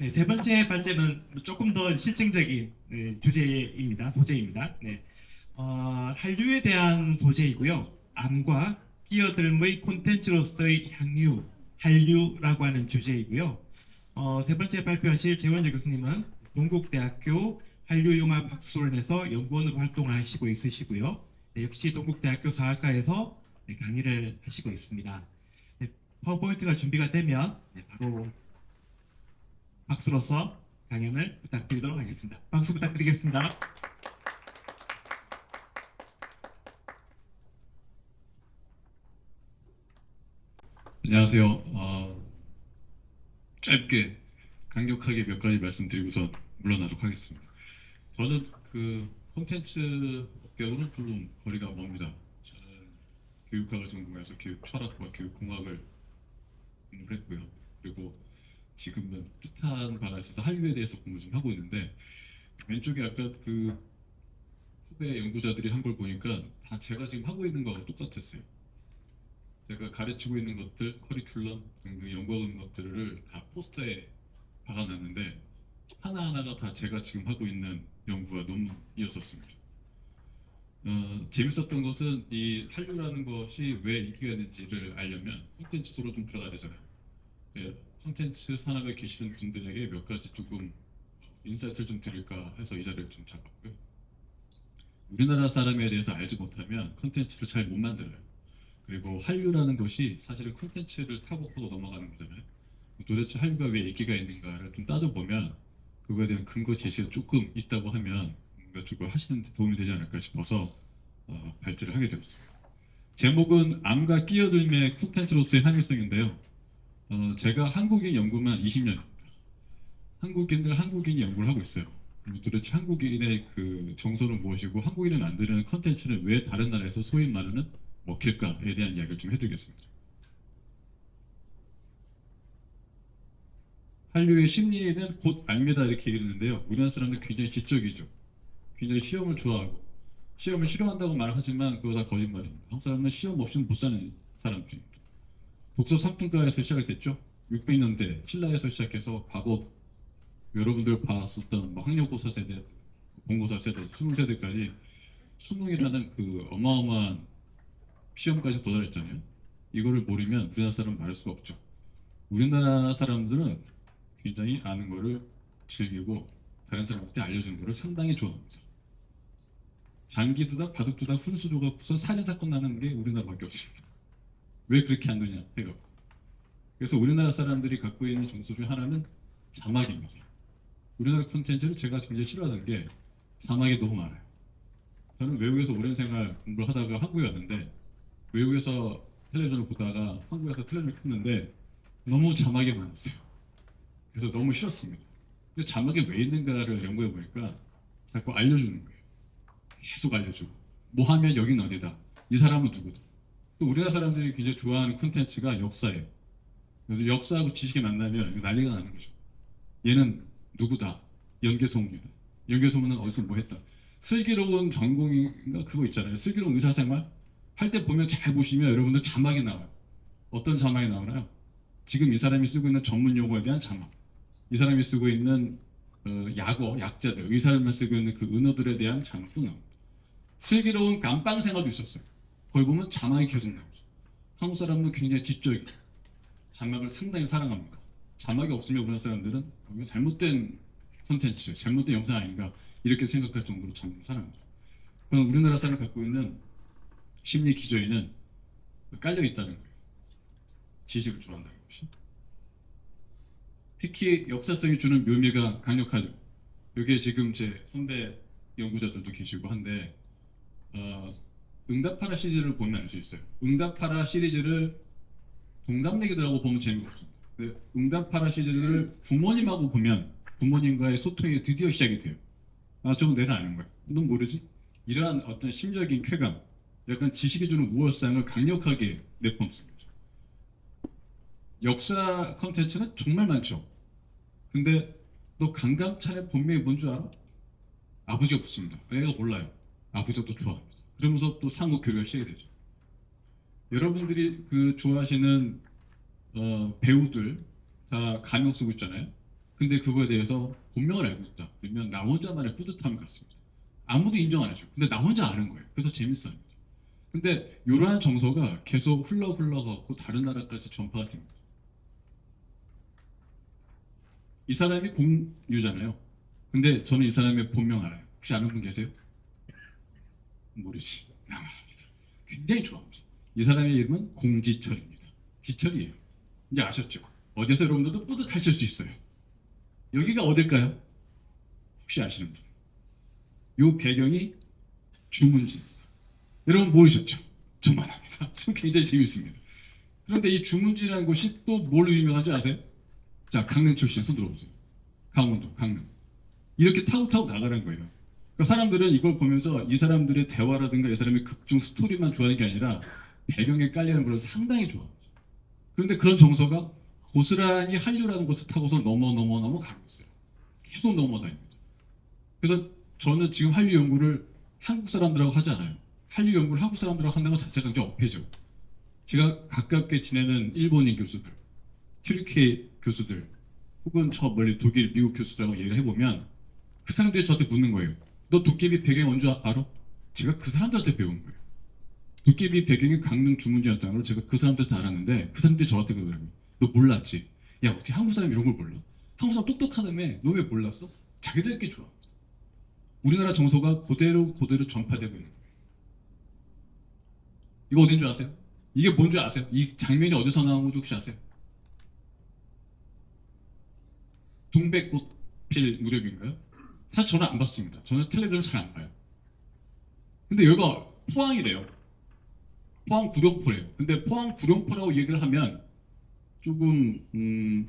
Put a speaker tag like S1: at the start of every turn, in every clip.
S1: 네, 세 번째 발제는 조금 더 실증적인 주제입니다. 소재입니다. 네. 한류에 대한 소재이고요. 암과 끼어들음의 콘텐츠로서의 향유, 한류라고 하는 주제이고요. 세 번째 발표하실 재원재 교수님은 동국대학교 한류융합학술원에서 연구원으로 활동하시고 있으시고요. 네, 역시 동국대학교 사학과에서 네, 강의를 하시고 있습니다. 네, 파워포인트가 준비가 되면 네, 바로 박수로서 강연을 부탁드리도록 하겠습니다. 박수 부탁드리겠습니다.
S2: 안녕하세요. 짧게 강력하게 몇 가지 말씀드리고서 물러나도록 하겠습니다. 저는 그 콘텐츠 업계하고는 좀 거리가 먼니다. 저는 교육학을 전공해서 교육 철학과 교육 공학을 공부를 했고요. 그리고 지금은 뜻한 바가 있어서 한류에 대해서 공부 좀 하고 있는데, 왼쪽에 아까 그 후배 연구자들이 한 걸 보니까 다 제가 지금 하고 있는 거하고 똑같았어요. 제가 가르치고 있는 것들, 커리큘럼 등등 연구하는 것들을 다 포스터에 박아놨는데, 하나하나가 다 제가 지금 하고 있는 연구와 논문이었었습니다. 재밌었던 것은 이 한류라는 것이 왜 인기가 있는지를 알려면 콘텐츠 속으로 좀 들어가야 되잖아요. 예, 콘텐츠 산업에 계시는 분들에게 몇 가지 조금 인사이트를 좀 드릴까 해서 이 자리를 좀 잡았고요. 우리나라 사람에 대해서 알지 못하면 콘텐츠를 잘 못 만들어요. 그리고 한류라는 것이 사실은 콘텐츠를 타고 넘어가는 거잖아요. 도대체 한류가 왜 인기가 있는가를 좀 따져보면 그거에 대한 근거 제시가 조금 있다고 하면 뭔가 조금 하시는 데 도움이 되지 않을까 싶어서 발제를 하게 되었습니다. 제목은 암과 끼어들미의 콘텐츠로서의 한일성인데요. 제가 한국인 연구만 20년입니다. 한국인이 연구를 하고 있어요. 도대체 한국인의 그 정서는 무엇이고 한국인이 만드는 컨텐츠는 왜 다른 나라에서 소위 말하는 먹힐까에 대한 이야기를 좀 해드리겠습니다. 한류의 심리는 곧 압니다 이렇게 얘기했는데요. 우리나라 사람들 굉장히 지적이죠. 굉장히 시험을 좋아하고 시험을 싫어한다고 말하지만 그거 다 거짓말입니다. 한국 사람은 시험 없이는 못 사는 사람들입니다. 독서 상품가에서 시작을 됐죠. 600년대 신라에서 시작해서 과거 여러분들 봤었던 뭐 학력고사 세대, 본고사 세대, 수능세대까지 수능이라는 그 어마어마한 시험까지 도달했잖아요. 이거를 모르면 우리나라 사람 말할 수가 없죠. 우리나라 사람들은 굉장히 아는 거를 즐기고 다른 사람한테 알려주는 거를 상당히 좋아합니다. 장기두다, 바둑두다, 훈수조가 우선 살인사건 나는 게 우리나라밖에 없습니다. 왜 그렇게 안 되냐 해요. 그래서 우리나라 사람들이 갖고 있는 정서 중 하나는 자막입니다. 우리나라 콘텐츠를 제가 굉장히 싫어하는 게 자막이 너무 많아요. 저는 외국에서 오랜 생활 공부를 하다가 한국에 왔는데 외국에서 텔레비전을 보다가 한국에서 텔레비전을 켰는데 너무 자막이 많았어요. 그래서 너무 싫었습니다. 근데 자막이 왜 있는가를 연구해 보니까 자꾸 알려주는 거예요. 계속 알려주고 뭐 하면 여긴 어디다, 이 사람은 누구다. 또 우리나라 사람들이 굉장히 좋아하는 콘텐츠가 역사예요. 그래서 역사하고 지식이 만나면 난리가 나는 거죠. 얘는 누구다, 연개소문이다, 연개소문은 어디서 뭐 했다, 슬기로운 전공인가 그거 있잖아요. 슬기로운 의사생활 할 때 보면 잘 보시면 여러분들 자막이 나와요. 어떤 자막이 나오나요? 지금 이 사람이 쓰고 있는 전문 용어에 대한 자막, 이 사람이 쓰고 있는 약어, 약자들, 의사들만 쓰고 있는 그 은어들에 대한 자막도 나옵니다. 슬기로운 감방 생활도 있었어요. 거기 보면 자막이 계속 나오죠. 한국 사람은 굉장히 지적이에요. 자막을 상당히 사랑합니다. 자막이 없으면 우리나라 사람들은 이거 잘못된 콘텐츠, 잘못된 영상 아닌가 이렇게 생각할 정도로 자막을 사랑하죠. 그럼 우리나라 사람이 갖고 있는 심리 기저에는 깔려 있다는 거예요. 지식을 좋아한다는 것이. 특히 역사성이 주는 묘미가 강력하죠. 여기에 지금 제 선배 연구자들도 계시고 한데 응답하라 시리즈를 보면 알 수 있어요. 응답하라 시리즈를 동갑내기들하고 보면 재미가 없습니다. 응답하라 시리즈를 부모님하고 보면 부모님과의 소통이 드디어 시작이 돼요. 아, 저건 내가 아는 거야. 넌 모르지? 이러한 어떤 심적인 쾌감, 약간 지식이 주는 우월성을 강력하게 내뿜습니다. 역사 컨텐츠는 정말 많죠. 근데 너 강감찬의 본명이 뭔 줄 알아? 아버지가 붙습니다. 애가 몰라요. 아버지가 또 좋아합니다. 그러면서 또 상호 교류가 시작이 되죠. 여러분들이 그 좋아하시는 배우들 다 가명 쓰고 있잖아요. 근데 그거에 대해서 본명을 알고 있다. 그러면 나 혼자만의 뿌듯함을 갖습니다. 아무도 인정 안 해줘. 근데 나 혼자 아는 거예요. 그래서 재밌어요. 근데 이러한 정서가 계속 흘러가고 다른 나라까지 전파가 됩니다. 이 사람이 공유잖아요. 근데 저는 이 사람의 본명 알아요. 혹시 아는 분 계세요? 모르지. 나만 합니다. 굉장히 좋아합니다. 이 사람의 이름은 공지철입니다. 지철이에요. 이제 아셨죠? 어디서 여러분들도 뿌듯하실 수 있어요. 여기가 어딜까요? 혹시 아시는 분? 요 배경이 주문지입니다. 여러분 모르셨죠? 저만 합니다. 좀 굉장히 재밌습니다. 그런데 이 주문지라는 곳이 또 뭘로 유명한지 아세요? 자, 강릉 출신 손 들어보세요. 강원도, 강릉. 이렇게 타고 나가는 거예요. 그러니까 사람들은 이걸 보면서 이 사람들의 대화라든가 이 사람의 극중 스토리만 좋아하는 게 아니라 배경에 깔리는 걸 상당히 좋아합니다. 그런데 그런 정서가 고스란히 한류라는 곳을 타고서 넘어 가고 있어요. 계속 넘어다닙니다. 그래서 저는 지금 한류 연구를 한국 사람들하고 하지 않아요. 한류 연구를 한국 사람들하고 한다는 것 자체가 굉장히 억해죠. 제가 가깝게 지내는 일본인 교수들, 튀르키 교수들, 혹은 저 멀리 독일, 미국 교수들하고 얘기를 해보면 그 사람들이 저한테 묻는 거예요. 너 도깨비 배경이 뭔지 알아? 제가 그 사람들한테 배운 거예요. 도깨비 배경이 강릉 주문지였다는 걸 제가 그 사람들한테 알았는데 그 사람들이 저한테 그러더라고요. 너 몰랐지? 야, 어떻게 한국 사람이 이런 걸 몰라? 한국 사람 똑똑하다며 너 왜 몰랐어? 자기들끼리 좋아. 우리나라 정서가 그대로 전파되고 있는 거예요. 이거 어딘 줄 아세요? 이게 뭔지 아세요? 이 장면이 어디서 나온 건지 혹시 아세요? 동백꽃 필 무렵인가요? 사실 저는 안 봤습니다. 저는 텔레비전을 잘 안 봐요. 근데 여기가 포항이래요. 포항 구룡포래요. 근데 포항 구룡포라고 얘기를 하면 조금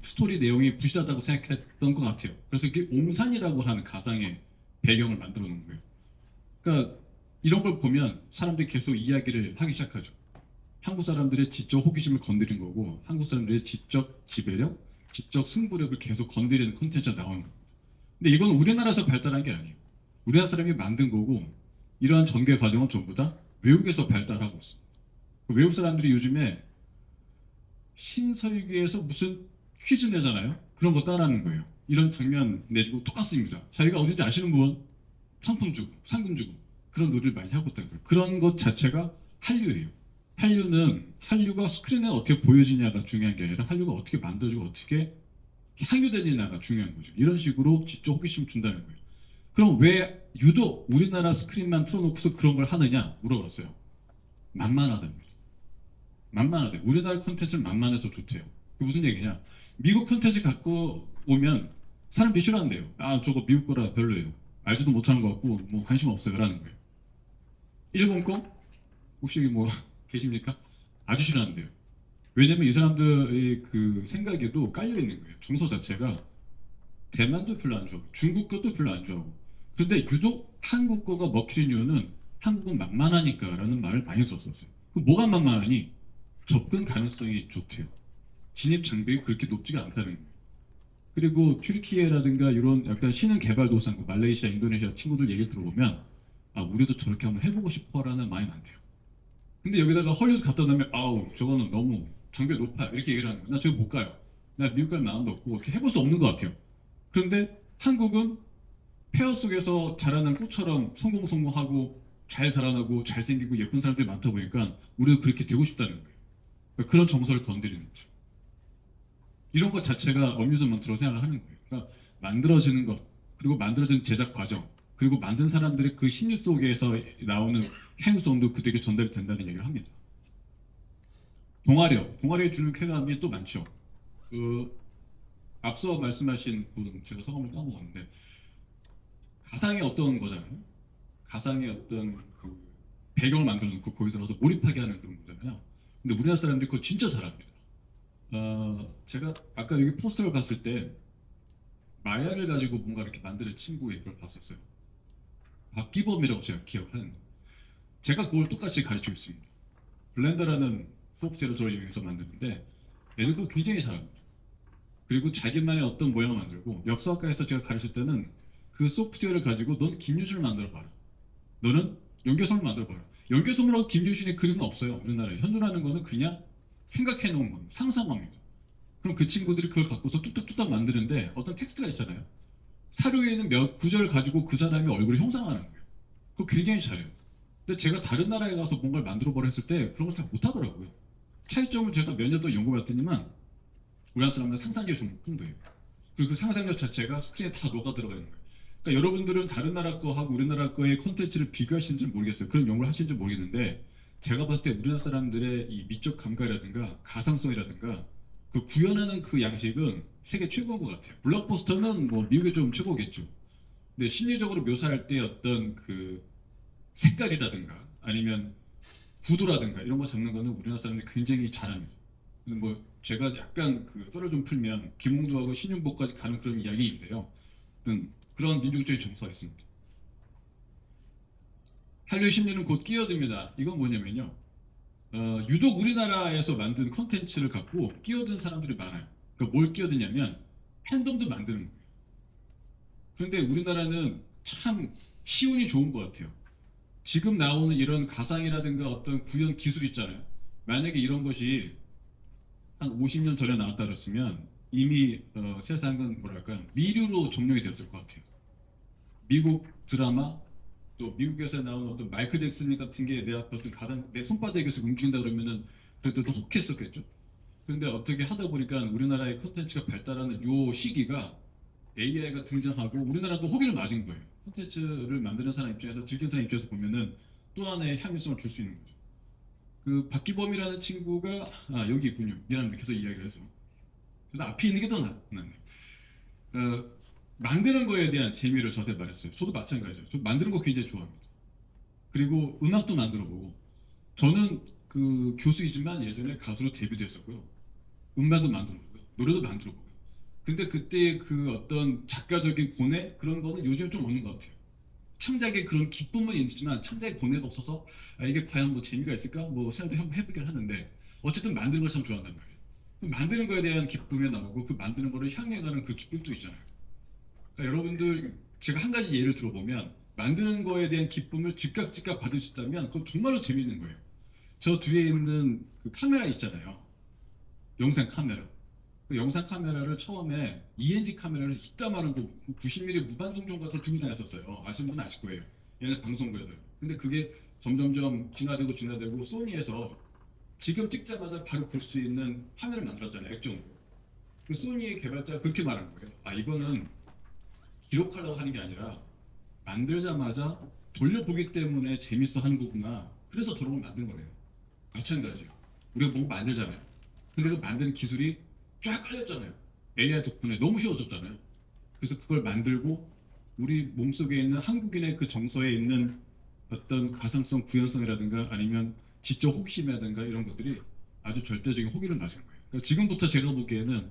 S2: 스토리 내용이 부실하다고 생각했던 것 같아요. 그래서 이게 옹산이라고 하는 가상의 배경을 만들어 놓은 거예요. 그러니까 이런 걸 보면 사람들이 계속 이야기를 하기 시작하죠. 한국 사람들의 지적 호기심을 건드린 거고 한국 사람들의 지적 지배력, 지적 승부력을 계속 건드리는 콘텐츠가 나오는 거예요. 근데 이건 우리나라에서 발달한 게 아니에요. 우리나라 사람이 만든 거고 이러한 전개 과정은 전부 다 외국에서 발달하고 있어요. 외국 사람들이 요즘에 신서유기에서 무슨 퀴즈 내잖아요. 그런 거 따라하는 거예요. 이런 장면 내주고 똑같습니다. 자기가 어딘지 아시는 분 상품 주고 상금 주고 그런 놀이를 많이 하고 있다는 거예요. 그런 것 자체가 한류예요. 한류가 스크린에 어떻게 보여지냐가 중요한 게 아니라 한류가 어떻게 만들어지고 어떻게 향유되느냐가 중요한 거죠. 이런 식으로 지적 호기심을 준다는 거예요. 그럼 왜 유독 우리나라 스크린만 틀어놓고서 그런 걸 하느냐 물어봤어요. 만만하답니다. 만만하대. 우리나라 콘텐츠는 만만해서 좋대요. 그게 무슨 얘기냐? 미국 콘텐츠 갖고 오면 사람들이 싫어한대요. 아, 저거 미국 거라 별로예요. 알지도 못하는 것 같고 뭐 관심 없어요 라는 거예요. 일본 거? 혹시 뭐 계십니까? 아주 싫어한대요. 왜냐면 이 사람들의 그 생각에도 깔려 있는 거예요. 정서 자체가 대만도 별로 안 좋아하고 중국 것도 별로 안 좋아하고 그런데 유독 한국 거가 먹히는 이유는 한국은 만만하니까 라는 말을 많이 썼었어요. 그 뭐가 만만하니? 접근 가능성이 좋대요. 진입 장벽이 그렇게 높지가 않다는 거예요. 그리고 튀르키예라든가 이런 약간 신흥 개발도상국 말레이시아, 인도네시아 친구들 얘기 들어보면 아, 우리도 저렇게 한번 해보고 싶어라는 마음이 많대요. 근데 여기다가 헐리우드 갖다 놓으면 아우 저거는 너무 장벽이 높아요 이렇게 얘기를 하는 거예요. 나 저기 못 가요. 나 미국 갈 마음도 없고 이렇게 해볼 수 없는 것 같아요. 그런데 한국은 폐허 속에서 자라난 꽃처럼 성공하고 잘 자라나고 잘생기고 예쁜 사람들이 많다 보니까 우리도 그렇게 되고 싶다는 거예요. 그러니까 그런 정서를 건드리는 거죠. 이런 것 자체가 어뮤즈먼트로 생각을 하는 거예요. 그러니까 만들어지는 것, 그리고 만들어진 제작 과정, 그리고 만든 사람들의 그 심리 속에서 나오는 행성도 그들에게 전달이 된다는 얘기를 합니다. 동아리에 주는 쾌감이 또 많죠. 그 앞서 말씀하신 분, 제가 성함을 까먹었는데 가상의 어떤 거잖아요. 가상의 어떤 그 배경을 만들어 놓고 거기서 나서 몰입하게 하는 그런 거잖아요. 근데 우리나라 사람들이 그거 진짜 잘합니다. 제가 아까 여기 포스터를 봤을 때 마야를 가지고 뭔가 이렇게 만드는 친구의 걸 봤었어요. 박기범이라고 제가 기억하는. 제가 그걸 똑같이 가르치고 있습니다. 블렌더라는 소프트웨어를 저를 이용해서 만드는데 얘는 그걸 굉장히 잘합니다. 그리고 자기만의 어떤 모양을 만들고 역사학과에서 제가 가르칠 때는 그 소프트웨어를 가지고 넌 김유신을 만들어봐라. 너는 연개선을 만들어봐라. 연개선으로 김유신의 그림은 없어요. 우리나라에. 현존하는 거는 그냥 생각해놓은 겁니다. 상상합니다. 그럼 그 친구들이 그걸 갖고서 뚝딱뚝딱 만드는데 어떤 텍스트가 있잖아요. 사료에 있는 몇 구절 가지고 그 사람의 얼굴을 형상화하는 거예요. 그거 굉장히 잘해요. 근데 제가 다른 나라에 가서 뭔가를 만들어보라 했을 때 그런 걸 잘 못하더라고요. 차이점을 제가 몇 년 동안 연구해봤더니만 우리나라 사람들은 상상력이 좀 풍부해요. 그리고 그 상상력 자체가 스크린에 다 녹아 들어가 있는 거예요. 그러니까 여러분들은 다른 나라 거하고 우리나라 거의 콘텐츠를 비교하시는지 모르겠어요. 그런 연구를 하시는지 모르겠는데 제가 봤을 때 우리나라 사람들의 이 미적 감각이라든가 가상성이라든가 그 구현하는 그 양식은 세계 최고인 것 같아요. 블록버스터는 뭐 미국이 좀 최고겠죠. 근데 심리적으로 묘사할 때 어떤 그 색깔이라든가 아니면 구도라든가 이런 거 잡는 거는 우리나라 사람들이 굉장히 잘합니다. 근데 뭐 제가 약간 그 썰을 좀 풀면 김홍도하고 신윤복까지 가는 그런 이야기인데요. 어떤 그런 민족적인 정서가 있습니다. 한류의 심리는 곧 끼어듭니다. 이건 뭐냐면요. 유독 우리나라에서 만든 컨텐츠를 갖고 끼어든 사람들이 많아요. 그러니까 뭘 끼어드냐면 팬덤도 만드는 거예요. 그런데 우리나라는 참 시운이 좋은 것 같아요. 지금 나오는 이런 가상이라든가 어떤 구현 기술 있잖아요. 만약에 이런 것이 한 50년 전에 나왔다 그랬으면 이미 세상은 뭐랄까 미류로 점령이 되었을 것 같아요. 미국 드라마 또 미국에서 나온 어떤 마이클 잭슨 같은 게 내 앞에 어떤 가장 내 손바닥에서 움직인다 그러면은 그래도 또 혹했었겠죠. 그런데 어떻게 하다 보니까 우리나라의 콘텐츠가 발달하는 요 시기가 AI가 등장하고 우리나라도 호기를 맞은 거예요. 콘텐츠를 만드는 사람 입장에서 즐기는 사람 입장에서 보면은 또 하나의 향유성을 줄 수 있는 거죠. 그 박기범이라는 친구가 여기 있군요. 미안합니다. 계속 이야기를 해서. 그래서 앞에 있는 게 더 낫네요. 만드는 거에 대한 재미를 저한테 말했어요. 저도 마찬가지예요. 저 만드는 거 굉장히 좋아합니다. 그리고 음악도 만들어보고 저는 그 교수이지만 예전에 가수로 데뷔도 했었고요. 음반도 만들어보고요. 노래도 만들어보고요. 근데 그때 그 어떤 작가적인 고뇌 그런 거는 요즘 좀 없는 것 같아요. 창작의 그런 기쁨은 있지만 창작의 고뇌가 없어서 이게 과연 뭐 재미가 있을까? 뭐 생각도 한번 해보긴 하는데 어쨌든 만드는 걸 참 좋아한단 말이에요. 만드는 거에 대한 기쁨이 나오고 그 만드는 거를 향해 가는 그 기쁨도 있잖아요. 그러니까 여러분들 제가 한 가지 예를 들어보면 만드는 거에 대한 기쁨을 즉각 받을 수 있다면 그건 정말로 재밌는 거예요. 저 뒤에 있는 그 카메라 있잖아요. 영상 카메라. 그 영상 카메라를 처음에 ENG 카메라를 이따만한 거 90mm 무반동종 같은 걸 들고 다녔었어요. 아시는 분은 아실 거예요. 얘는 방송국에서요. 근데 그게 점점점 진화되고 소니에서 지금 찍자마자 바로 볼 수 있는 화면을 만들었잖아요. 액정으로. 그 소니의 개발자가 그렇게 말한 거예요. 이거는 기록하려고 하는 게 아니라 만들자마자 돌려보기 때문에 재밌어 하는 거구나. 그래서 저런 걸 만든 거래요. 마찬가지예요. 우리가 뭐 만들잖아요. 근데 그 만드는 기술이 쫙 깔렸잖아요. AI 덕분에 너무 쉬워졌잖아요. 그래서 그걸 만들고 우리 몸속에 있는 한국인의 그 정서에 있는 어떤 가상성, 구현성이라든가 아니면 지적 호기심이라든가 이런 것들이 아주 절대적인 호기를 맞은 거예요. 그러니까 지금부터 제가 보기에는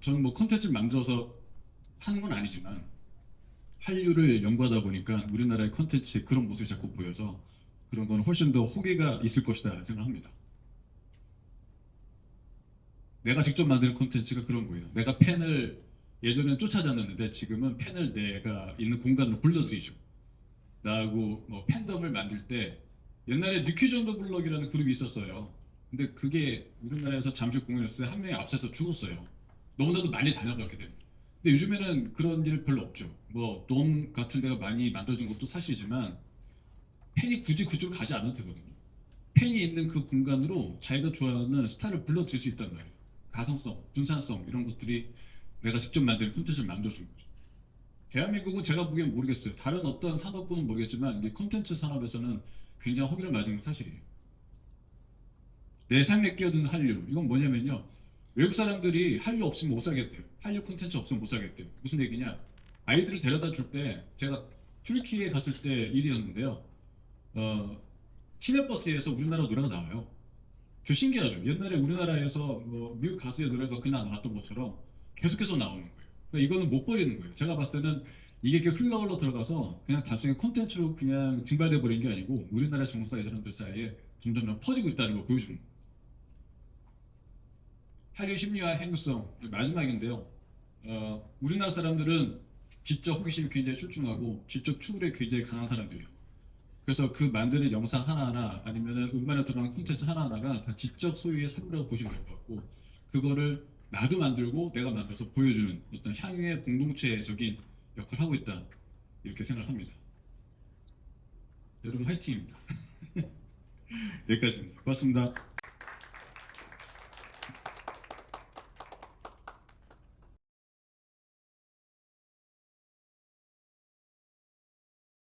S2: 저는 뭐 콘텐츠를 만들어서 하는 건 아니지만 한류를 연구하다 보니까 우리나라의 콘텐츠의 그런 모습이 자꾸 보여서 그런 건 훨씬 더 호기가 있을 것이다 생각합니다. 내가 직접 만드는 콘텐츠가 그런 거예요. 내가 팬을 예전에는 쫓아다녔는데 지금은 팬을 내가 있는 공간으로 불러들이죠. 나하고 뭐 팬덤을 만들 때 옛날에 뉴키존더 블럭이라는 그룹이 있었어요. 근데 그게 우리나라에서 잠시 공연했을 때 한 명이 앞서서 죽었어요. 너무나도 많이 다녀갔기 때문에. 근데 요즘에는 그런 일 별로 없죠. 뭐 돔 같은 데가 많이 만들어진 것도 사실이지만 팬이 굳이 그쪽으로 가지 않아도 되거든요. 팬이 있는 그 공간으로 자기가 좋아하는 스타일을 불러들일 수 있단 말이에요. 가성성, 분산성 이런 것들이 내가 직접 만든 콘텐츠를 만들어준 거죠. 대한민국은 제가 보기엔 모르겠어요. 다른 어떤 산업군은 모르겠지만 이 콘텐츠 산업에서는 굉장히 허기를 맞은 게 사실이에요. 내 삶에 끼어드는 한류 이건 뭐냐면요. 외국 사람들이 한류 없으면 못 살겠대요. 한류 콘텐츠 없으면 못 살겠대요. 무슨 얘기냐? 아이들을 데려다 줄 때 제가 튀르키예 갔을 때 일이었는데요. 시내버스에서 우리나라 노래가 나와요. 그 신기하죠. 옛날에 우리나라에서 뭐 미국 가수의 노래가 그냥 나왔던 것처럼 계속해서 나오는 거예요. 그러니까 이거는 못 버리는 거예요. 제가 봤을 때는 이게 이렇게 흘러 들어가서 그냥 단순히 콘텐츠로 그냥 증발돼 버린 게 아니고 우리나라 정서가 이 사람들 사이에 점점 퍼지고 있다는 걸 보여주는 거예요. 한류 심리와 행성 마지막인데요. 우리나라 사람들은 지적 호기심이 굉장히 출중하고 지적 추구력이 굉장히 강한 사람들이에요. 그래서 그 만드는 영상 하나하나 아니면 음반에 들어가는 콘텐츠 하나하나가 다 지적 소유의 산물이라고 보시면 될 것 같고 그거를 나도 만들고 내가 만들어서 보여주는 어떤 향유의 공동체적인 역할을 하고 있다 이렇게 생각합니다. 여러분 화이팅입니다. 여기까지입니다. 고맙습니다.